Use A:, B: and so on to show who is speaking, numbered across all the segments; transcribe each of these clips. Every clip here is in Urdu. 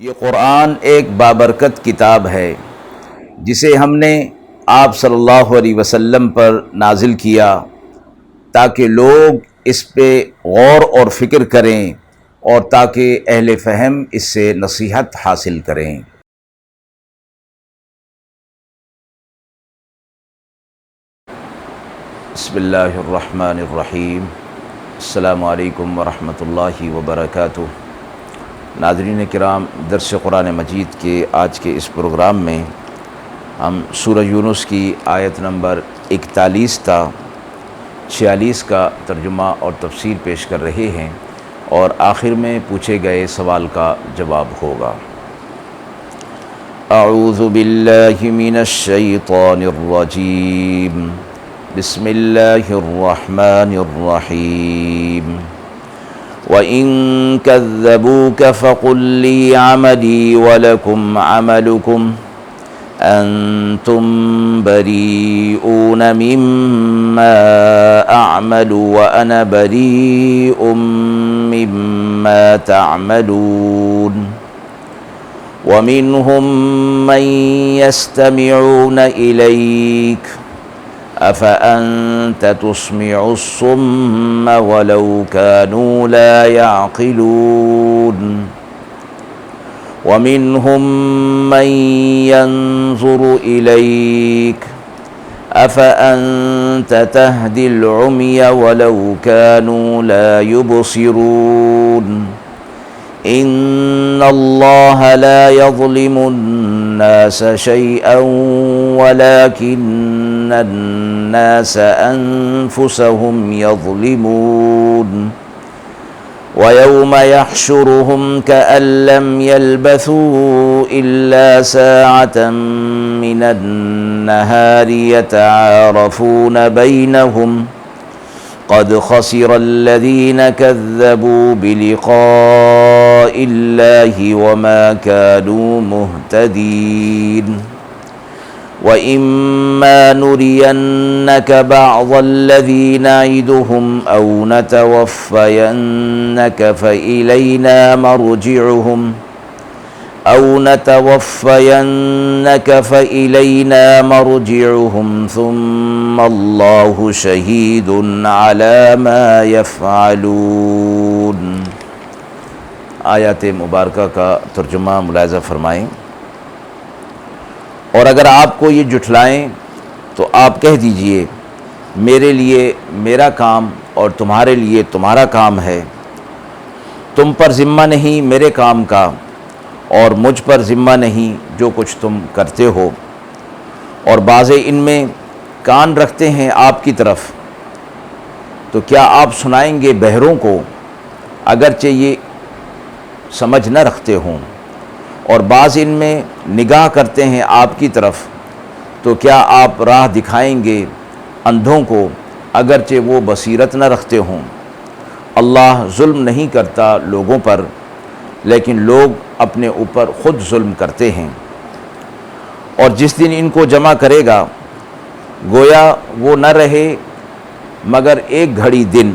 A: یہ قرآن ایک بابرکت کتاب ہے جسے ہم نے آپ صلی اللہ علیہ وسلم پر نازل کیا تاکہ لوگ اس پہ غور اور فکر کریں اور تاکہ اہل فہم اس سے نصیحت حاصل کریں۔ بسم اللہ الرحمن الرحیم۔ السلام علیکم ورحمۃ اللہ وبرکاتہ۔ ناظرین کرام، درس قرآن مجید کے آج کے اس پروگرام میں ہم سورہ یونس کی آیت نمبر 41 تا 46 کا ترجمہ اور تفسیر پیش کر رہے ہیں اور آخر میں پوچھے گئے سوال کا جواب ہوگا۔ اعوذ باللہ من الشیطان الرجیم، بسم اللہ الرحمن الرحیم۔ وَإِن كَذَّبُوكَ فَقُل لِّي عَمَلِي وَلَكُمْ عَمَلُكُمْ أَنتُم بَرِيئُونَ مِمَّا أَعْمَلُ وَأَنَا بَرِيءٌ مِّمَّا تَعْمَلُونَ وَمِنْهُم مَّن يَسْتَمِعُونَ إِلَيْكَ أَفَأَنْتَ تُسْمِعُ الصُّمَّ وَلَوْ كَانُوا لَا يَعْقِلُونَ وَمِنْهُم مَّن يَنظُرُ إِلَيْكَ أَفَأَنْتَ تَهْدِي الْعُمْيَ وَلَوْ كَانُوا لَا يُبْصِرُونَ إِنَّ اللَّهَ لَا يَظْلِمُ النَّاسَ شَيْئًا وَلَكِنَّ النَّاسَ أَنفُسَهُمْ يَظْلِمُونَ وَيَوْمَ يَحْشُرُهُمْ كَأَن لَّمْ يَلْبَثُوا إِلَّا سَاعَةً مِّنَ النَّهَارِ يَتَعَارَفُونَ بَيْنَهُمْ قَدْ خَسِرَ الَّذِينَ كَذَّبُوا بِلِقَاءِ اللَّهِ وَمَا كَانُوا مُهْتَدِينَ وَإِمَّا نُرِيَنَّكَ بَعْضَ الَّذِي نَعِدُهُمْ أَوْ نَتَوَفَّيَنَّكَ فَإِلَيْنَا مَرْجِعُهُمْ ثُمَّ اللَّهُ شَهِيدٌ عَلَى مَا يَفْعَلُونَ۔ آیات مبارکہ کا ترجمہ ملاحظہ فرمائیں۔ اور اگر آپ کو یہ جھٹلائیں تو آپ کہہ دیجئے میرے لیے میرا کام اور تمہارے لیے تمہارا کام ہے، تم پر ذمہ نہیں میرے کام کا اور مجھ پر ذمہ نہیں جو کچھ تم کرتے ہو، اور بعض ان میں کان رکھتے ہیں آپ کی طرف، تو کیا آپ سنائیں گے بہروں کو اگرچہ یہ سمجھ نہ رکھتے ہوں، اور بعض ان میں نگاہ کرتے ہیں آپ کی طرف، تو کیا آپ راہ دکھائیں گے اندھوں کو اگرچہ وہ بصیرت نہ رکھتے ہوں۔ اللہ ظلم نہیں کرتا لوگوں پر، لیکن لوگ اپنے اوپر خود ظلم کرتے ہیں۔ اور جس دن ان کو جمع کرے گا گویا وہ نہ رہے مگر ایک گھڑی دن،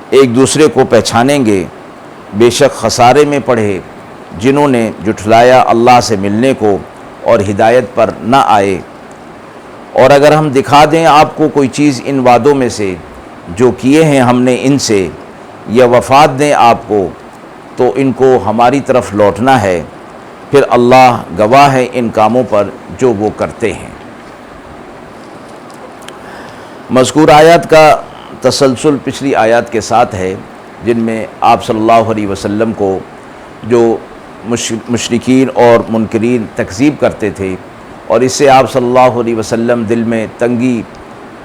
A: ایک دوسرے کو پہچانیں گے، بے شک خسارے میں پڑے جنہوں نے جھٹلایا اللہ سے ملنے کو اور ہدایت پر نہ آئے۔ اور اگر ہم دکھا دیں آپ کو کوئی چیز ان وعدوں میں سے جو کیے ہیں ہم نے ان سے، یا وفات دیں آپ کو، تو ان کو ہماری طرف لوٹنا ہے، پھر اللہ گواہ ہے ان کاموں پر جو وہ کرتے ہیں۔ مذکور آیات کا تسلسل پچھلی آیات کے ساتھ ہے، جن میں آپ صلی اللہ علیہ وسلم کو جو مشرکین اور منکرین تکذیب کرتے تھے، اور اس سے آپ صلی اللہ علیہ وسلم دل میں تنگی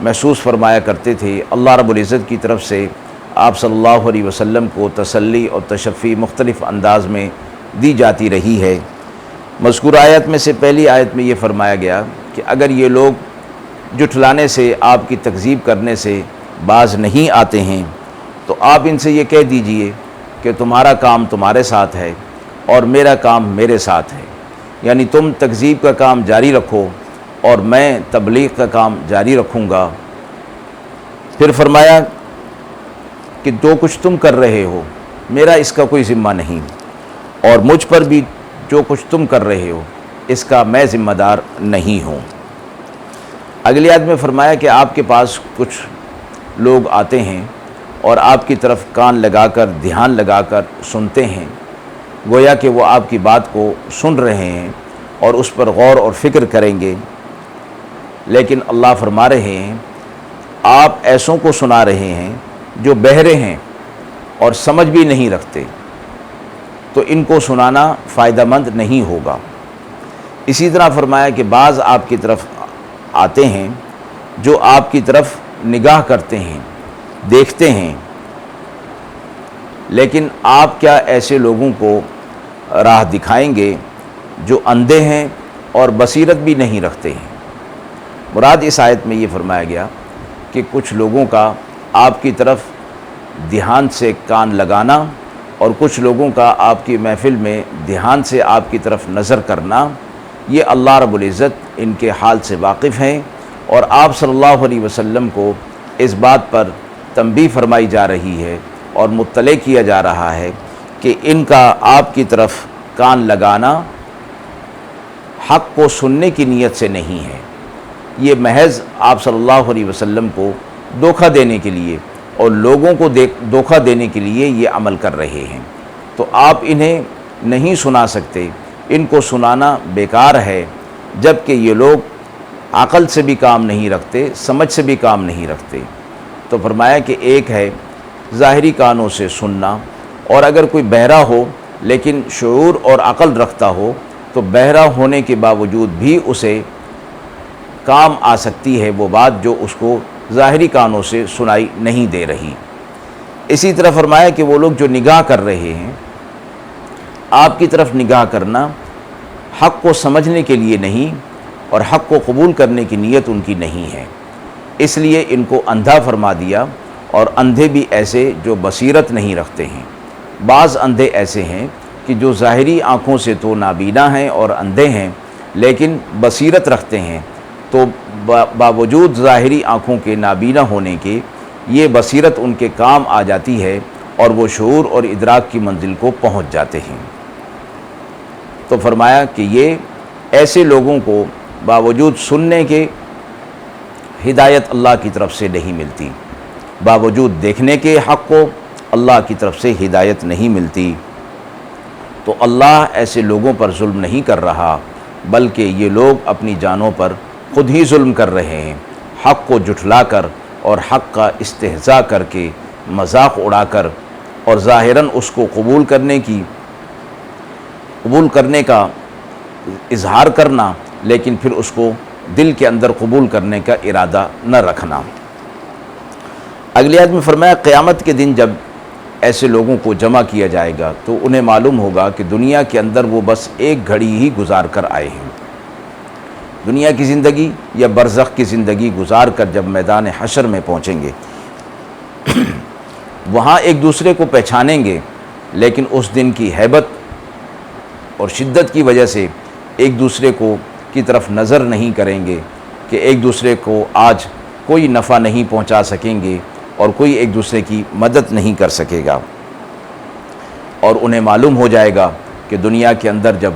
A: محسوس فرمایا کرتے تھے، اللہ رب العزت کی طرف سے آپ صلی اللہ علیہ وسلم کو تسلی اور تشفی مختلف انداز میں دی جاتی رہی ہے۔ مذکور آیت میں سے پہلی آیت میں یہ فرمایا گیا کہ اگر یہ لوگ جھٹلانے سے، آپ کی تکذیب کرنے سے باز نہیں آتے ہیں تو آپ ان سے یہ کہہ دیجئے کہ تمہارا کام تمہارے ساتھ ہے اور میرا کام میرے ساتھ ہے، یعنی تم تکذیب کا کام جاری رکھو اور میں تبلیغ کا کام جاری رکھوں گا۔ پھر فرمایا کہ جو کچھ تم کر رہے ہو میرا اس کا کوئی ذمہ نہیں، اور مجھ پر بھی جو کچھ تم کر رہے ہو اس کا میں ذمہ دار نہیں ہوں۔ اگلی آیت میں فرمایا کہ آپ کے پاس کچھ لوگ آتے ہیں اور آپ کی طرف کان لگا کر دھیان لگا کر سنتے ہیں، گویا کہ وہ آپ کی بات کو سن رہے ہیں اور اس پر غور اور فکر کریں گے، لیکن اللہ فرما رہے ہیں آپ ایسوں کو سنا رہے ہیں جو بہرے ہیں اور سمجھ بھی نہیں رکھتے، تو ان کو سنانا فائدہ مند نہیں ہوگا۔ اسی طرح فرمایا کہ بعض آپ کی طرف آتے ہیں جو آپ کی طرف نگاہ کرتے ہیں، دیکھتے ہیں، لیکن آپ کیا ایسے لوگوں کو راہ دکھائیں گے جو اندھے ہیں اور بصیرت بھی نہیں رکھتے ہیں۔ مراد اس آیت میں یہ فرمایا گیا کہ کچھ لوگوں کا آپ کی طرف دھیان سے کان لگانا اور کچھ لوگوں کا آپ کی محفل میں دھیان سے آپ کی طرف نظر کرنا، یہ اللہ رب العزت ان کے حال سے واقف ہیں، اور آپ صلی اللہ علیہ وسلم کو اس بات پر تنبیہ فرمائی جا رہی ہے اور مطلع کیا جا رہا ہے کہ ان کا آپ کی طرف کان لگانا حق کو سننے کی نیت سے نہیں ہے، یہ محض آپ صلی اللہ علیہ وسلم کو دھوکہ دینے کے لیے اور لوگوں کو دھوکہ دینے کے لیے یہ عمل کر رہے ہیں۔ تو آپ انہیں نہیں سنا سکتے، ان کو سنانا بیکار ہے، جبکہ یہ لوگ عقل سے بھی کام نہیں رکھتے، سمجھ سے بھی کام نہیں رکھتے۔ تو فرمایا کہ ایک ہے ظاہری کانوں سے سننا، اور اگر کوئی بہرا ہو لیکن شعور اور عقل رکھتا ہو تو بہرا ہونے کے باوجود بھی اسے کام آ سکتی ہے وہ بات جو اس کو ظاہری کانوں سے سنائی نہیں دے رہی۔ اسی طرح فرمایا کہ وہ لوگ جو نگاہ کر رہے ہیں، آپ کی طرف نگاہ کرنا حق کو سمجھنے کے لیے نہیں اور حق کو قبول کرنے کی نیت ان کی نہیں ہے، اس لیے ان کو اندھا فرما دیا۔ اور اندھے بھی ایسے جو بصیرت نہیں رکھتے ہیں، بعض اندھے ایسے ہیں کہ جو ظاہری آنکھوں سے تو نابینا ہیں اور اندھے ہیں، لیکن بصیرت رکھتے ہیں، تو باوجود ظاہری آنکھوں کے نابینا ہونے کے یہ بصیرت ان کے کام آ جاتی ہے اور وہ شعور اور ادراک کی منزل کو پہنچ جاتے ہیں۔ تو فرمایا کہ یہ ایسے لوگوں کو باوجود سننے کے ہدایت اللہ کی طرف سے نہیں ملتی، باوجود دیکھنے کے حق کو اللہ کی طرف سے ہدایت نہیں ملتی۔ تو اللہ ایسے لوگوں پر ظلم نہیں کر رہا، بلکہ یہ لوگ اپنی جانوں پر خود ہی ظلم کر رہے ہیں، حق کو جھٹلا کر اور حق کا استہزاء کر کے، مذاق اڑا کر، اور ظاہراً اس کو قبول کرنے کا اظہار کرنا، لیکن پھر اس کو دل کے اندر قبول کرنے کا ارادہ نہ رکھنا۔ اگلی آیت میں فرمایا قیامت کے دن جب ایسے لوگوں کو جمع کیا جائے گا تو انہیں معلوم ہوگا کہ دنیا کے اندر وہ بس ایک گھڑی ہی گزار کر آئے ہیں۔ دنیا کی زندگی یا برزخ کی زندگی گزار کر جب میدان حشر میں پہنچیں گے، وہاں ایک دوسرے کو پہچانیں گے، لیکن اس دن کی ہیبت اور شدت کی وجہ سے ایک دوسرے کی طرف نظر نہیں کریں گے کہ ایک دوسرے کو آج کوئی نفع نہیں پہنچا سکیں گے اور کوئی ایک دوسرے کی مدد نہیں کر سکے گا۔ اور انہیں معلوم ہو جائے گا کہ دنیا کے اندر جب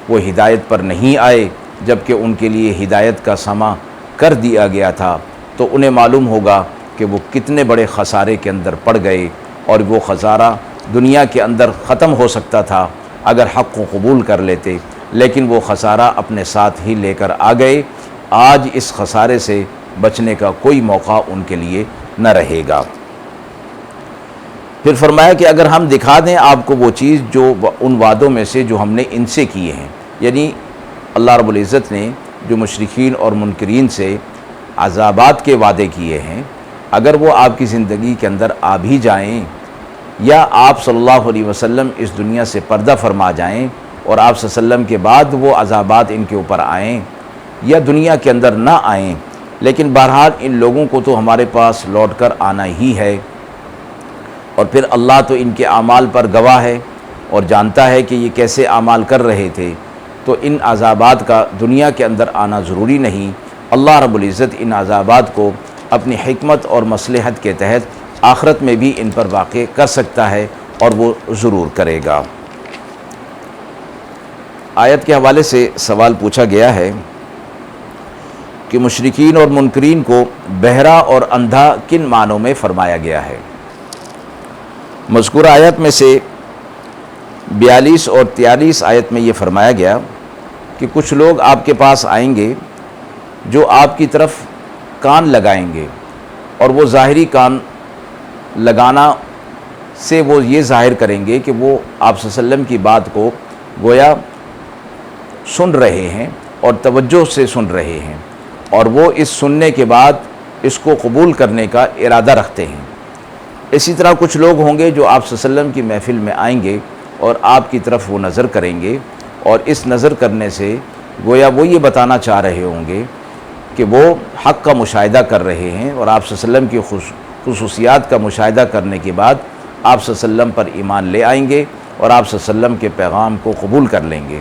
A: وہ ہدایت پر نہیں آئے، جبکہ ان کے لیے ہدایت کا سما کر دیا گیا تھا، تو انہیں معلوم ہوگا کہ وہ کتنے بڑے خسارے کے اندر پڑ گئے، اور وہ خسارہ دنیا کے اندر ختم ہو سکتا تھا اگر حق کو قبول کر لیتے، لیکن وہ خسارہ اپنے ساتھ ہی لے کر آ گئے۔ آج اس خسارے سے بچنے کا کوئی موقع ان کے لیے نہ رہے گا۔ پھر فرمایا کہ اگر ہم دکھا دیں آپ کو وہ چیز جو ان وعدوں میں سے جو ہم نے ان سے کیے ہیں، یعنی اللہ رب العزت نے جو مشرکین اور منکرین سے عذابات کے وعدے کیے ہیں، اگر وہ آپ کی زندگی کے اندر آ بھی جائیں، یا آپ صلی اللہ علیہ وسلم اس دنیا سے پردہ فرما جائیں اور آپ صلی اللہ علیہ وسلم کے بعد وہ عذابات ان کے اوپر آئیں، یا دنیا کے اندر نہ آئیں، لیکن بہرحال ان لوگوں کو تو ہمارے پاس لوٹ کر آنا ہی ہے، اور پھر اللہ تو ان کے اعمال پر گواہ ہے اور جانتا ہے کہ یہ کیسے اعمال کر رہے تھے، تو ان عذابات کا دنیا کے اندر آنا ضروری نہیں۔ اللہ رب العزت ان عذابات کو اپنی حکمت اور مصلحت کے تحت آخرت میں بھی ان پر واقع کر سکتا ہے، اور وہ ضرور کرے گا۔ آیت کے حوالے سے سوال پوچھا گیا ہے کہ مشرکین اور منکرین کو بہرا اور اندھا کن معنوں میں فرمایا گیا ہے؟ مذکورہ آیت میں سے 42 اور 43 آیت میں یہ فرمایا گیا کہ کچھ لوگ آپ کے پاس آئیں گے جو آپ کی طرف کان لگائیں گے، اور وہ ظاہری کان لگانا سے وہ یہ ظاہر کریں گے کہ وہ آپ صلی اللہ علیہ وسلم کی بات کو گویا سن رہے ہیں اور توجہ سے سن رہے ہیں، اور وہ اس سننے کے بعد اس کو قبول کرنے کا ارادہ رکھتے ہیں۔ اسی طرح کچھ لوگ ہوں گے جو آپ صلی اللہ علیہ وسلم کی محفل میں آئیں گے اور آپ کی طرف وہ نظر کریں گے، اور اس نظر کرنے سے گویا وہ یہ بتانا چاہ رہے ہوں گے کہ وہ حق کا مشاہدہ کر رہے ہیں، اور آپ صلی اللہ علیہ وسلم کی خصوصیات کا مشاہدہ کرنے کے بعد آپ صلی اللہ علیہ وسلم پر ایمان لے آئیں گے اور آپ صلی اللہ علیہ وسلم کے پیغام کو قبول کر لیں گے۔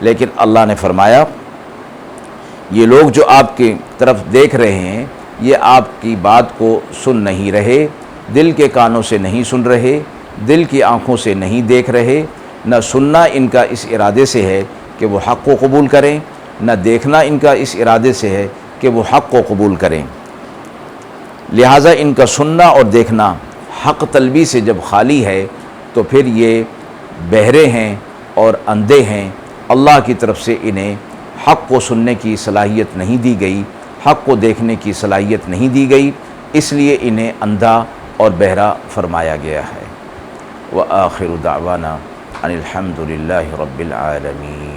A: لیکن اللہ نے فرمایا یہ لوگ جو آپ کی طرف دیکھ رہے ہیں یہ آپ کی بات کو سن نہیں رہے، دل کے کانوں سے نہیں سن رہے، دل کی آنکھوں سے نہیں دیکھ رہے، نہ سننا ان کا اس ارادے سے ہے کہ وہ حق کو قبول کریں، نہ دیکھنا ان کا اس ارادے سے ہے کہ وہ حق کو قبول کریں۔ لہٰذا ان کا سننا اور دیکھنا حق طلبی سے جب خالی ہے تو پھر یہ بہرے ہیں اور اندھے ہیں۔ اللہ کی طرف سے انہیں حق کو سننے کی صلاحیت نہیں دی گئی، حق کو دیکھنے کی صلاحیت نہیں دی گئی، اس لیے انہیں اندھا اور بہرا فرمایا گیا ہے۔ وآخر دعوانا ان الحمد للہ رب العالمین۔